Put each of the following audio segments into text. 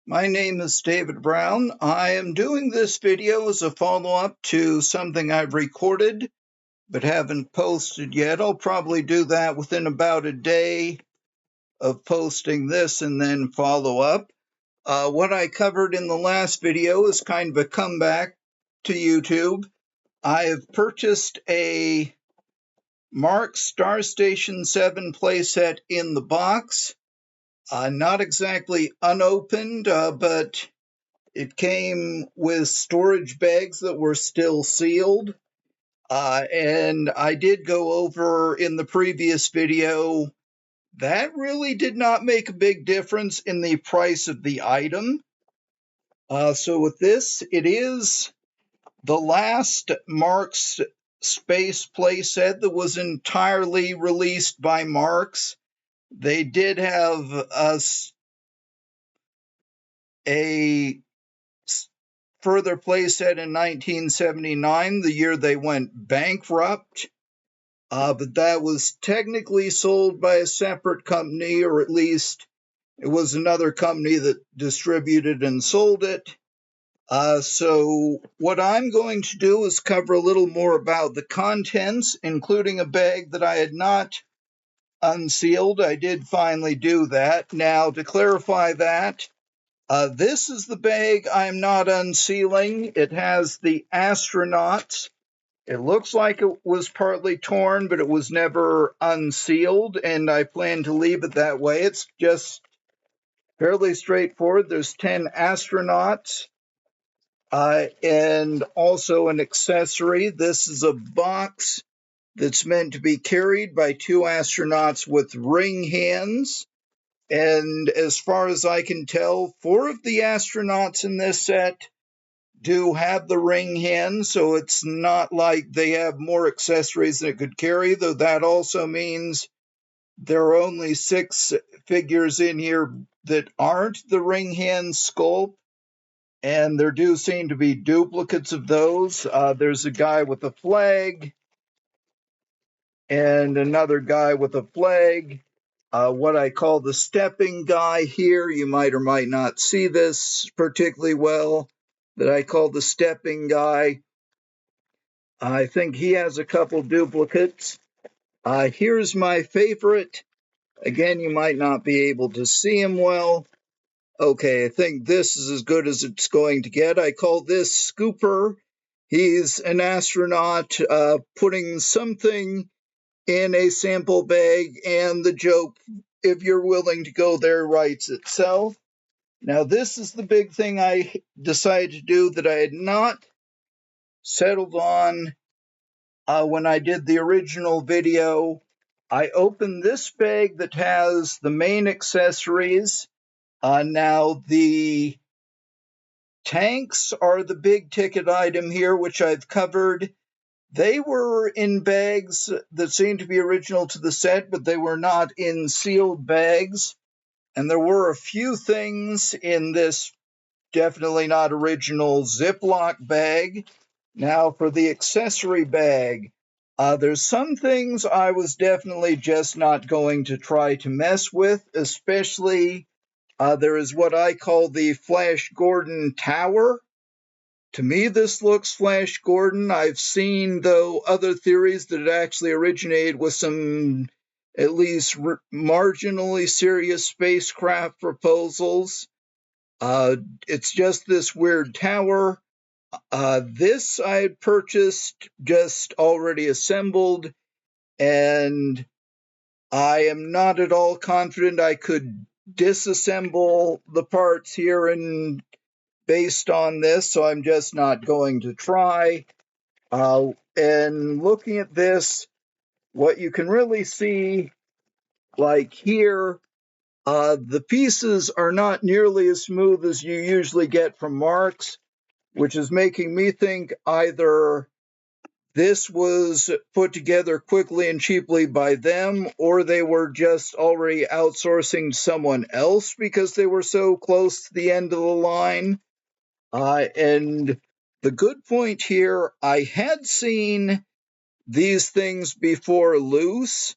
My name is David Brown. I am doing this video as a follow-up to something I've recorded but haven't posted yet. I'll probably do that within about a day of posting this and then follow up. What I covered in the last video is kind of a comeback to YouTube. I have purchased a Marx Star Station 7 playset in the box. Not exactly unopened, but it came with storage bags that were still sealed. And I did go over in the previous video, that really did not make a big difference in the price of the item. So with this, it is the last Marx Space playset that was entirely released by Marx. They did have a further playset in 1979, the year they went bankrupt, but that was technically sold by a separate company, or at least it was another company that distributed and sold it. So what I'm going to do is cover a little more about the contents, including a bag that I had not unsealed. I did finally do that. Now, to clarify that, this is the bag I'm not unsealing. It has the astronauts. It looks like it was partly torn, but it was never unsealed, and I plan to leave it that way. It's just fairly straightforward. There's 10 astronauts and also an accessory. This is a box that's meant to be carried by 2 astronauts with ring hands. And as far as I can tell, 4 of the astronauts in this set do have the ring hands, so it's not like they have more accessories than it could carry, though that also means there are only 6 figures in here that aren't the ring hand sculpt, and there do seem to be duplicates of those. There's a guy with a flag and another guy with a flag. What I call the stepping guy here, you might or might not see this particularly well, that I call the stepping guy. I think he has a couple duplicates. Here's my favorite. Again, you might not be able to see him well. Okay, I think this is as good as it's going to get. I call this Scooper. He's an astronaut putting something in a sample bag, and the joke, if you're willing to go there, writes itself. Now, this is the big thing I decided to do that I had not settled on when I did the original video. I opened this bag that has the main accessories. Now, the tanks are the big ticket item here, which I've covered. They were in bags that seemed to be original to the set, but they were not in sealed bags. And there were a few things in this definitely not original Ziploc bag. Now, for the accessory bag, there's some things I was definitely just not going to try to mess with, especially there is what I call the Flash Gordon Tower. To me, this looks Flash Gordon. I've seen, though, other theories that it actually originated with some at least marginally serious spacecraft proposals. It's just this weird tower. This I had purchased just already assembled, and I am not at all confident I could disassemble the parts here and based on this, so I'm just not going to try. And looking at this, what you can really see, like here, the pieces are not nearly as smooth as you usually get from Marx, which is making me think either this was put together quickly and cheaply by them, or they were just already outsourcing to someone else because they were so close to the end of the line. And the good point here, I had seen these things before loose,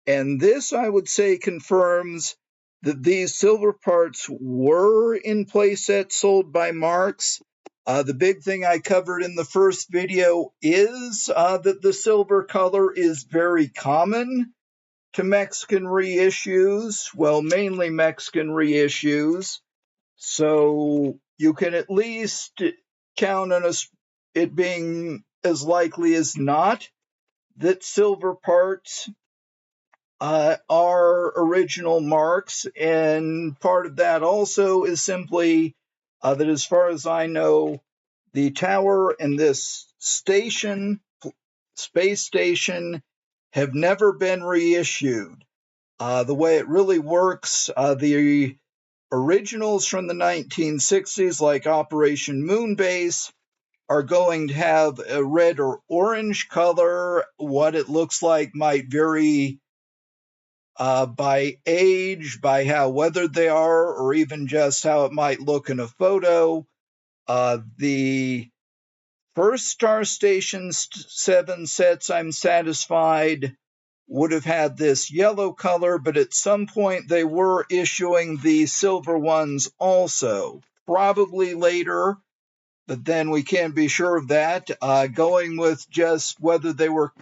and this, I would say, confirms that these silver parts were in playsets sold by Marx. The big thing I covered in the first video is that the silver color is very common to Mexican reissues, well, mainly Mexican reissues. So you can at least count on it being as likely as not that silver parts are original Marx, and part of that also is simply that, as far as I know, the tower and this space station, have never been reissued. The way it really works, the originals from the 1960s, like Operation Moonbase, are going to have a red or orange color. What it looks like might vary by age, by how weathered they are, or even just how it might look in a photo. The first Star Station 7 sets, I'm satisfied, would have had this yellow color, but at some point they were issuing the silver ones also. Probably later, but then we can't be sure of that. Going with just whether they were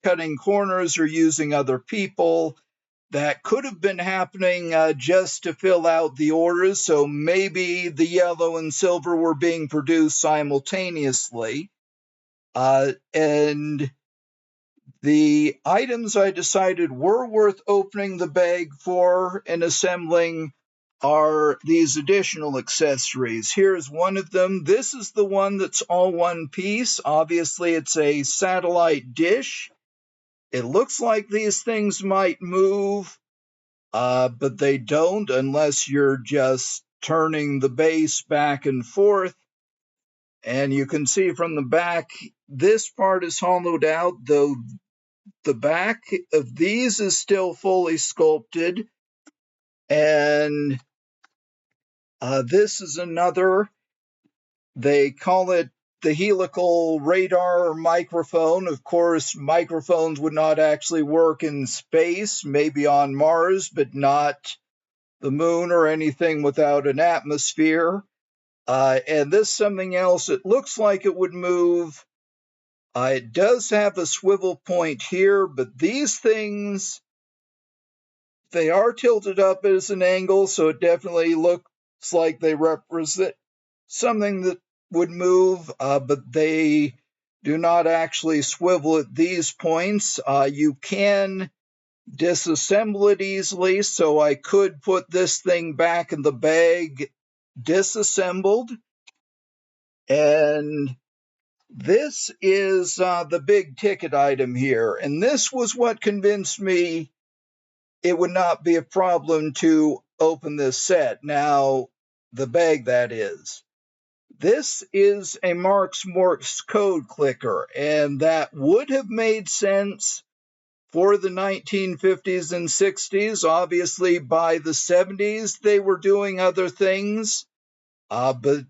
cutting corners or using other people, that could have been happening just to fill out the orders. So maybe the yellow and silver were being produced simultaneously. And the items I decided were worth opening the bag for and assembling are these additional accessories. Here's one of them. This is the one that's all one piece. Obviously, it's a satellite dish. It looks like these things might move, but they don't unless you're just turning the base back and forth. And you can see from the back, this part is hollowed out, though the back of these is still fully sculpted. And this is another, they call it the helical radar microphone. Of course, microphones would not actually work in space, maybe on Mars, but not the moon or anything without an atmosphere. And this something else, it looks like it would move. It does have a swivel point here, but these things, they are tilted up as an angle, so it definitely looks like they represent something that would move, but they do not actually swivel at these points. You can disassemble it easily, so I could put this thing back in the bag disassembled. And this is the big ticket item here. And this was what convinced me it would not be a problem to open this set. Now, the bag, that is. This is a Marx Morse code clicker, and that would have made sense for the 1950s and 60s. Obviously, by the 70s, they were doing other things, but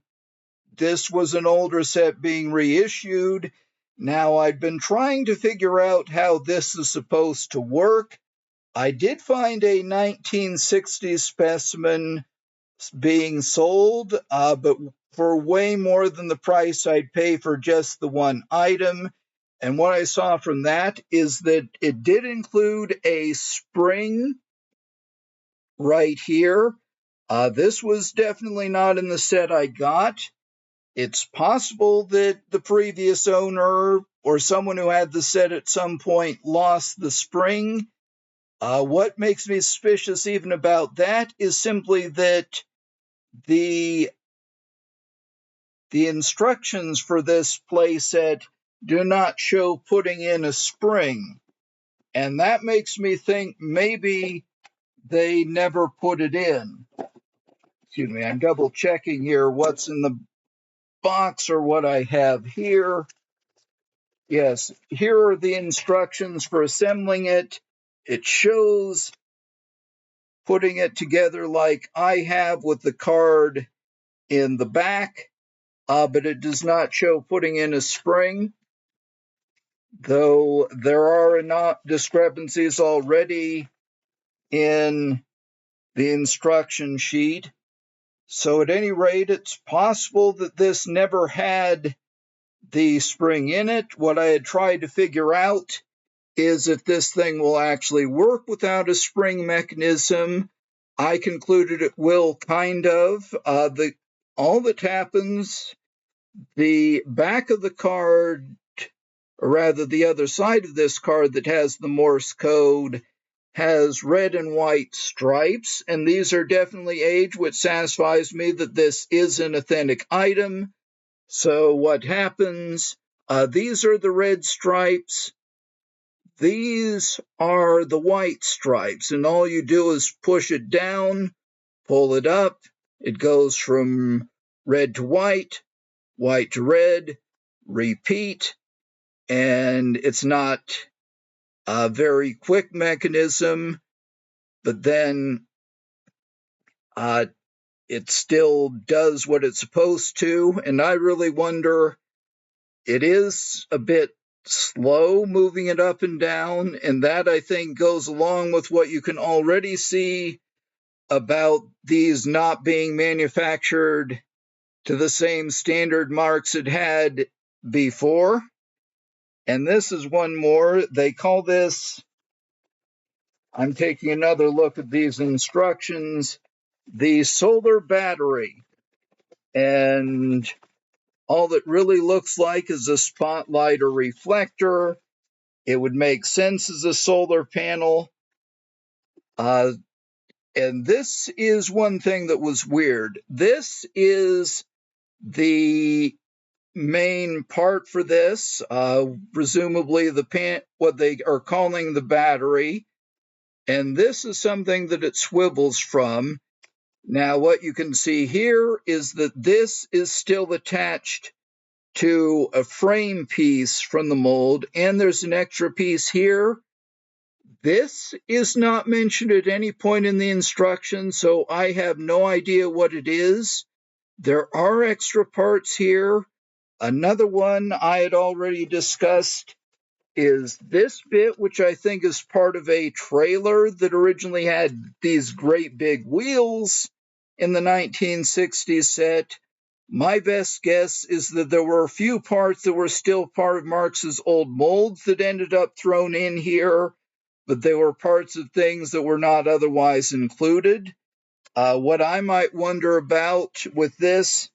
this was an older set being reissued. Now, I'd been trying to figure out how this is supposed to work. I did find a 1960s specimen being sold, but for way more than the price I'd pay for just the one item. And what I saw from that is that it did include a spring right here. This was definitely not in the set I got. It's possible that the previous owner or someone who had the set at some point lost the spring. What makes me suspicious even about that is simply that the instructions for this playset do not show putting in a spring. And that makes me think maybe they never put it in. Excuse me, I'm double checking here what's in the box or what I have here. Yes, here are the instructions for assembling it. It shows putting it together like I have with the card in the back, but it does not show putting in a spring, though there are enough discrepancies already in the instruction sheet. So at any rate, it's possible that this never had the spring in it. What I had tried to figure out is if this thing will actually work without a spring mechanism. I concluded it will, kind of. All that happens, the back of the card, or rather the other side of this card that has the Morse code, has red and white stripes, and these are definitely aged, which satisfies me that this is an authentic item. So what happens, these are the red stripes, these are the white stripes, and all you do is push it down, pull it up, it goes from red to white to red, repeat, and it's not a very quick mechanism, but then it still does what it's supposed to, and I really wonder, it is a bit slow moving it up and down, and that I think goes along with what you can already see about these not being manufactured to the same standard Marx had had before. And this is one more. They call this, I'm taking another look at these instructions, the solar battery. And all that really looks like is a spotlight or reflector. It would make sense as a solar panel. And this is one thing that was weird. This is the main part for this, presumably what they are calling the battery. And this is something that it swivels from. Now, what you can see here is that this is still attached to a frame piece from the mold, and there's an extra piece here. This is not mentioned at any point in the instructions, so I have no idea what it is. There are extra parts here. Another one I had already discussed is this bit, which I think is part of a trailer that originally had these great big wheels in the 1960s set. My best guess is that there were a few parts that were still part of Marx's old molds that ended up thrown in here, but they were parts of things that were not otherwise included. What I might wonder about with this,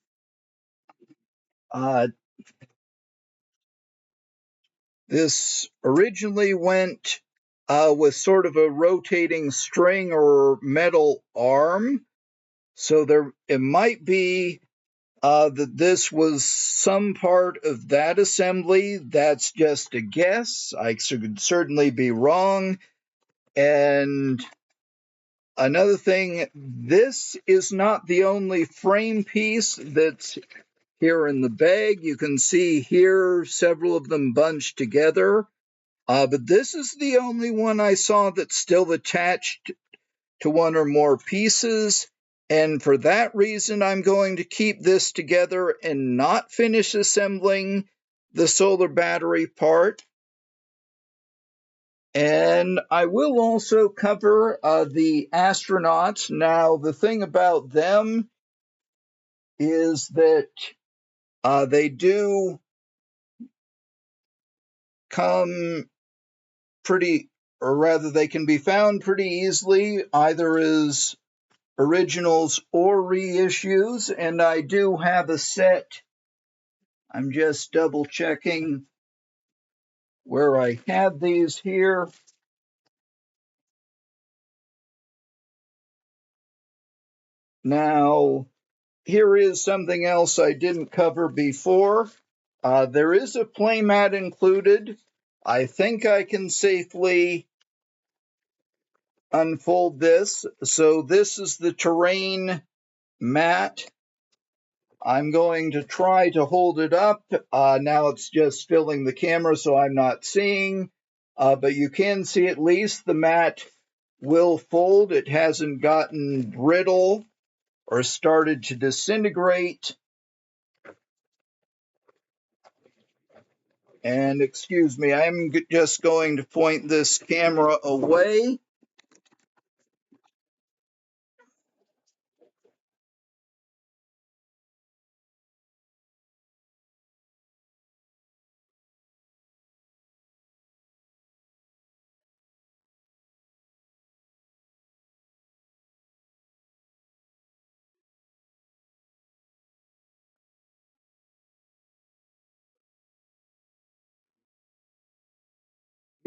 this originally went with sort of a rotating string or metal arm. So it might be that this was some part of that assembly. That's just a guess. I could certainly be wrong. And another thing, this is not the only frame piece that's here in the bag. You can see here several of them bunched together. But this is the only one I saw that's still attached to one or more pieces. And for that reason, I'm going to keep this together and not finish assembling the solar battery part. And I will also cover the astronauts. Now, the thing about them is that they do come pretty, or rather, they can be found pretty easily, either as originals or reissues, and I do have a set. I'm just double checking where I had these here. Now, here is something else I didn't cover before. There is a playmat included. I think I can safely unfold this. So this is the terrain mat. I'm going to try to hold it up. Now it's just filling the camera, so I'm not seeing. But you can see at least the mat will fold. It hasn't gotten brittle or started to disintegrate. And excuse me, I'm just going to point this camera away.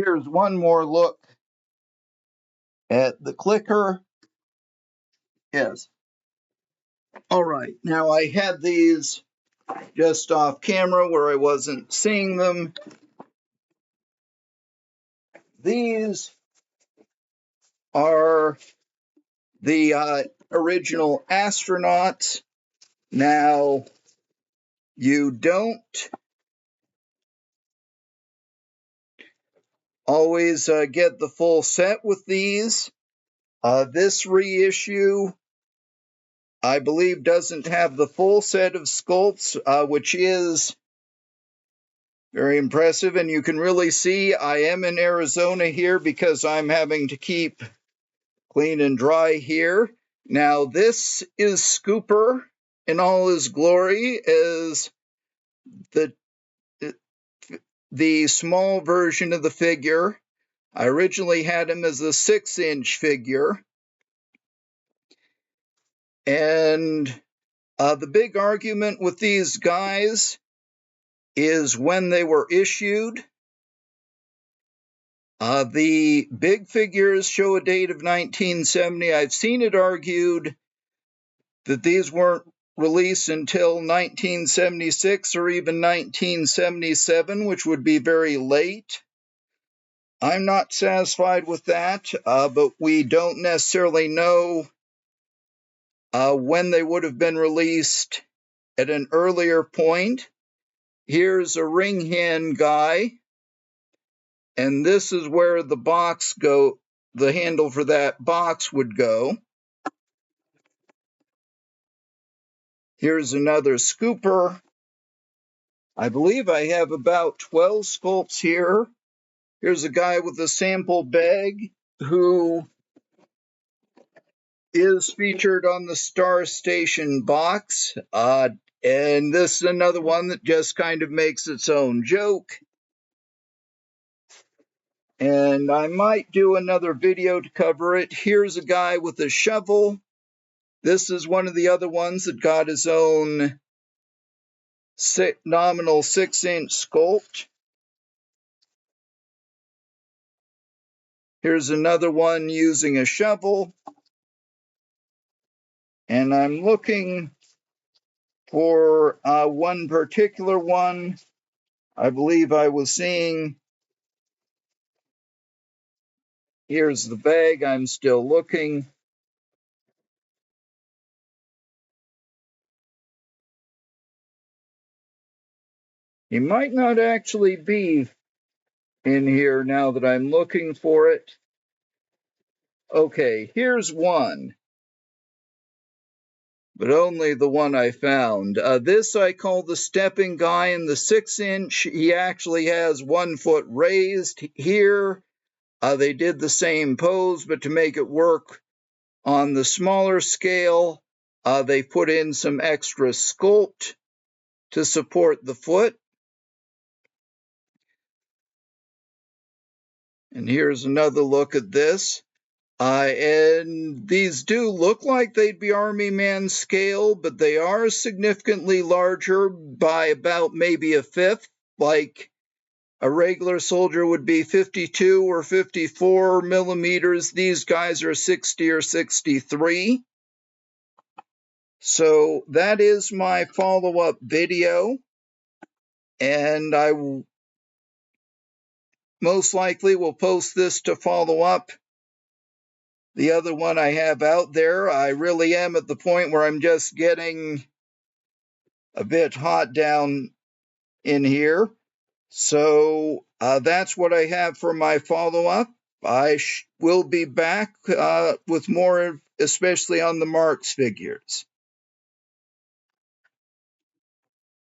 Here's one more look at the clicker. Yes. All right. Now I had these just off camera where I wasn't seeing them. These are the original astronauts. Now, you don't always get the full set with these. This reissue, I believe, doesn't have the full set of sculpts, which is very impressive. And you can really see I am in Arizona here because I'm having to keep clean and dry here. Now, this is Scooper in all his glory as the small version of the figure. I originally had him as a 6-inch figure. And the big argument with these guys is when they were issued. The big figures show a date of 1970. I've seen it argued that these weren't released until 1976 or even 1977, which would be very late. I'm not satisfied with that, but we don't necessarily know when they would have been released at an earlier point. Here's a ring hand guy, and this is where the handle for that box would go. Here's another scooper. I believe I have about 12 sculpts here. Here's a guy with a sample bag who is featured on the Star Station box. And this is another one that just kind of makes its own joke. And I might do another video to cover it. Here's a guy with a shovel. This is one of the other ones that got his own nominal 6-inch sculpt. Here's another one using a shovel. And I'm looking for one particular one. I believe I was seeing. Here's the bag. I'm still looking. He might not actually be in here now that I'm looking for it. Okay, here's one, but only the one I found. This I call the stepping guy in the 6-inch. He actually has 1 foot raised here. They did the same pose, but to make it work on the smaller scale, they put in some extra sculpt to support the foot. And here's another look at this. And these do look like they'd be Army Man scale, but they are significantly larger by about maybe a fifth. Like a regular soldier would be 52 or 54 millimeters. These guys are 60 or 63. So that is my follow-up video. And I most likely will post this to follow up the other one I have out there. I really am at the point where I'm just getting a bit hot down in here. So that's what I have for my follow-up. I will be back with more, especially on the Marx figures.